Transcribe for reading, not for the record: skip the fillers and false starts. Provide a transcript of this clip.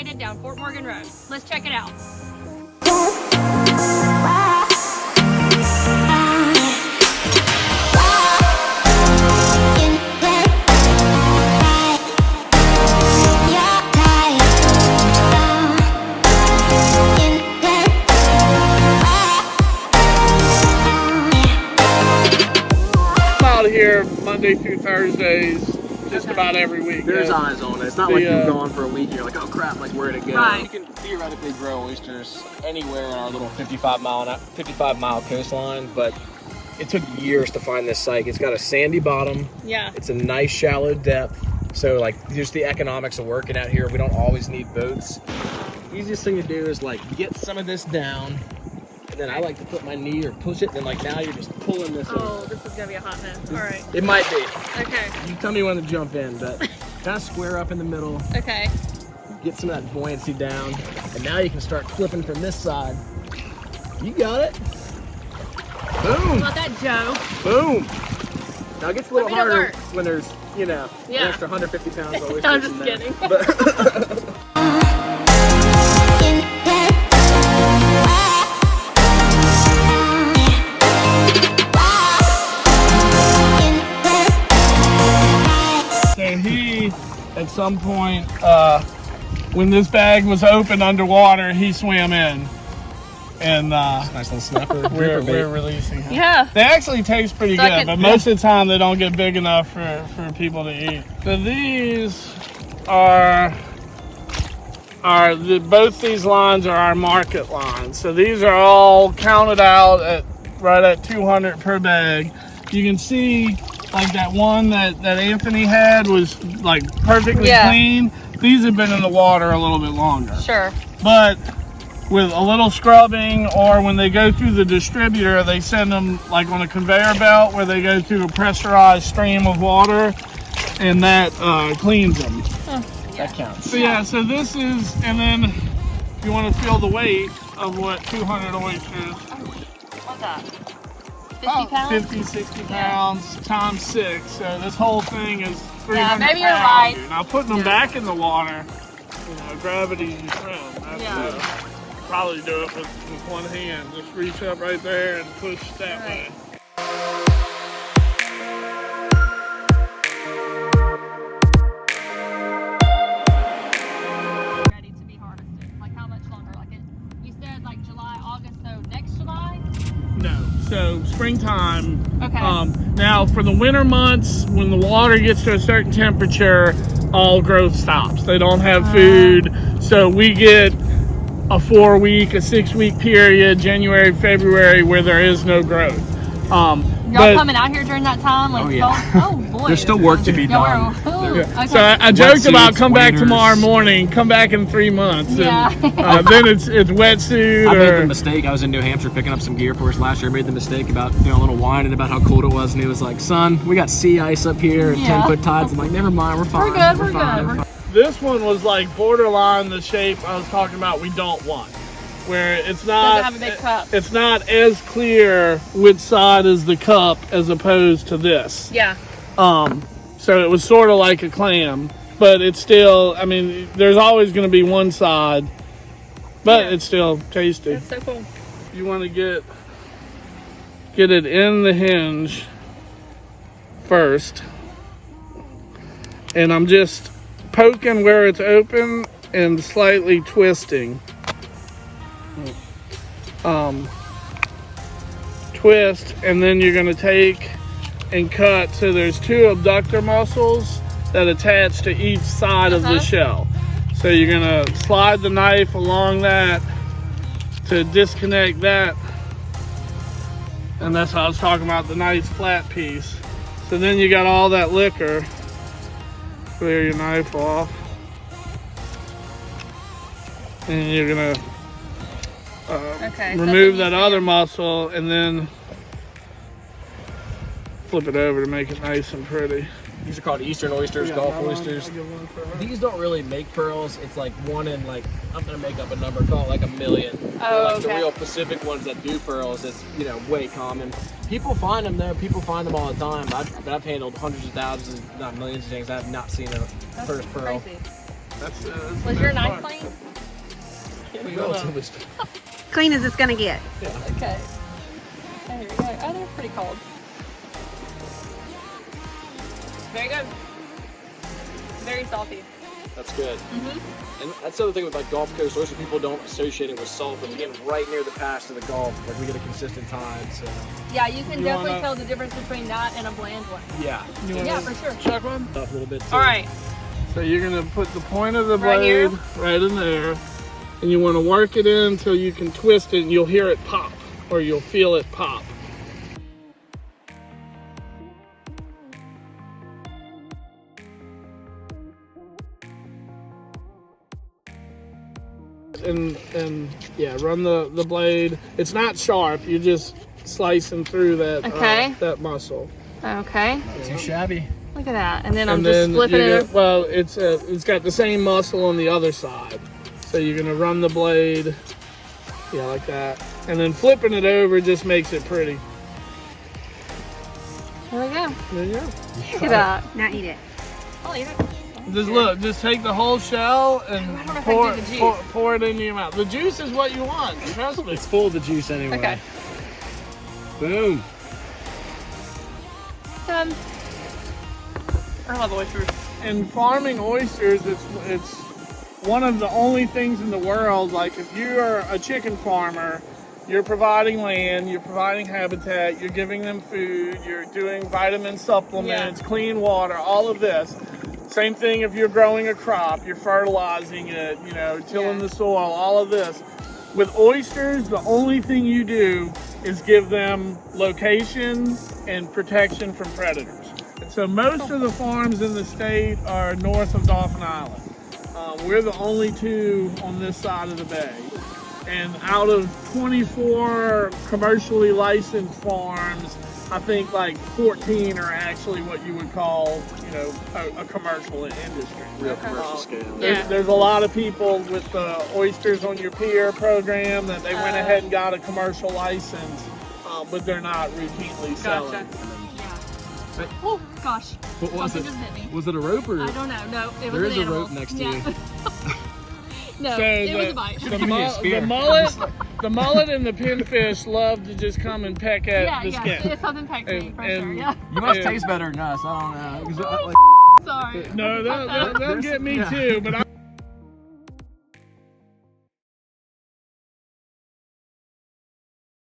located down Fort Morgan Road. Let's check it out. Here Monday through Thursdays, just about every week. There's eyes on it. It's not like you've gone for a week and you're like, oh crap, like where to go. Right. You can theoretically grow oysters anywhere in our little 55-mile coastline, but it took years to find this site. It's got a sandy bottom. Yeah. It's a nice shallow depth. So like just the economics of working out here, we don't always need boats. Easiest thing to do is like get some of this down. Then I like to put my knee or push it, then like now you're just pulling this Oh, this is gonna be a hot mess. All right. It might be. Okay. You tell me when to jump in, but kind of square up in the middle. Okay. Get some of that buoyancy down, and now you can start flipping from this side. You got it. Boom. About that, Joe. Boom. Now it gets a little harder work. when there's, you know, an extra 150 pounds always. I'm just kidding. At some point, when this bag was open underwater, he swam in, and nice little snapper. we're releasing him. Yeah. They actually taste pretty good, but most of the time they don't get big enough for people to eat. So these are both these lines are our market lines. So these are all counted out at right at 200 per bag. You can see. Like that one that Anthony had was like perfectly clean. These have been in the water a little bit longer. Sure. But with a little scrubbing, or when they go through the distributor, they send them like on a conveyor belt where they go through a pressurized stream of water, and that cleans them. That counts. So so this is, and then if you want to feel the weight of what 200 oysters. What's that? 50 pounds? 50, 60 pounds times 6. So this whole thing is 300 Yeah, maybe you're pounds. right. Now putting them back in the water, you know, gravity's your friend. Probably do it with one hand. Just reach up right there and push that way. Ready to be harvested. Like how much longer? Like you said like July, August, so next July? No. So springtime. Okay. Now for the winter months, when the water gets to a certain temperature, all growth stops. They don't have food. So we get a 4-week, a 6-week period, January, February, where there is no growth. Y'all coming out here during that time? Like, oh boy. There's still work to be done. Okay. So I joked about come back tomorrow morning, come back in 3 months. Yeah. And, then it's wetsuit. I made the mistake. I was in New Hampshire picking up some gear for us last year. I made the mistake about doing a little whining about how cold it was, and he was like, "Son, we got sea ice up here and 10-foot tides." I'm like, "Never mind, we're fine. We're good. We're fine." This one was like borderline the shape I was talking about we don't want. Where it's not, doesn't have a big cup. It's not as clear which side is the cup as opposed to this. Yeah. So it was sort of like a clam, but it's still, I mean, there's always going to be one side, but it's still tasty. That's so cool. You want to get it in the hinge first, and I'm just poking where it's open and slightly twisting. Twist, and then you're going to take and cut. So there's 2 abductor muscles that attach to each side of the shell. So you're going to slide the knife along that to disconnect that, and that's how I was talking about the nice flat piece. So then you got all that liquor. Clear your knife off, and you're going to remove that other muscle, and then flip it over to make it nice and pretty. These are called Eastern oysters, Gulf oysters. These don't really make pearls. It's like one in, like, I'm gonna make up a number, call it like 1 million. Oh, The real Pacific ones that do pearls, it's, you know, way common. People find them there. People find them all the time. But I've handled hundreds of thousands, not millions of things. I have not seen a first pearl. Crazy. That's Was your knife clean? Relatively Clean as it's gonna get. Okay. There you go. Oh, they're pretty cold. Very good. Very salty. That's good. And that's the other thing with like Gulf Coast oyster, people don't associate it with salt, but it's getting right near the pass to the Gulf. Like we get a consistent time, so. Yeah, you can You definitely wanna- tell the difference between that and a bland one. Yeah. You wanna Yeah, for sure. Chuck one? Tough a little bit too. All right. So you're gonna put the point of the Right blade here? right in there, and you want to work it in until you can twist it, and you'll hear it pop, or you'll feel it pop. And yeah, run the blade. It's not sharp. You're just slicing through that Okay. that muscle. Okay. Not too shabby. Look at that. And then I'm And just then flipping you're it. gonna- well, it's got the same muscle on the other side. So you're gonna run the blade, yeah, like that, and then flipping it over just makes it pretty. There we go. There you go. Look at that. Now eat it. I'll eat it. Just look, just take the whole shell and I don't know if I can do the juice. pour it into your mouth. The juice is what you want. Trust me. It's full of the juice anyway. Okay. Boom. Done. I love oysters. In farming oysters, it's one of the only things in the world. Like if you're a chicken farmer, you're providing land, you're providing habitat, you're giving them food, you're doing vitamin supplements, clean water, all of this. Same thing if you're growing a crop, you're fertilizing it, you know, tilling the soil, all of this. With oysters, the only thing you do is give them location and protection from predators. And so most of the farms in the state are north of Dauphin Island. We're the only two on this side of the bay. And out of 24 commercially licensed farms, I think like 14 are actually what you would call, you know, a commercial industry. Real commercial scale. There's a lot of people with the Oysters on Your Pier program that they went ahead and got a commercial license, but they're not routinely selling. Gotcha. Yeah. Oh gosh. What was Something it? just hit me. Was it a rope or? I don't know. No, it was There an is a animal. rope next to Yeah. you. No, So it was a bite. The, Give me a spear. the mullet and the pinfish love to just come and peck at the skin. It's something pecked me for And- sure. Yeah. You must Yeah. taste better than us. I don't know. 'Cause I, like, Sorry. No, they'll get me too, but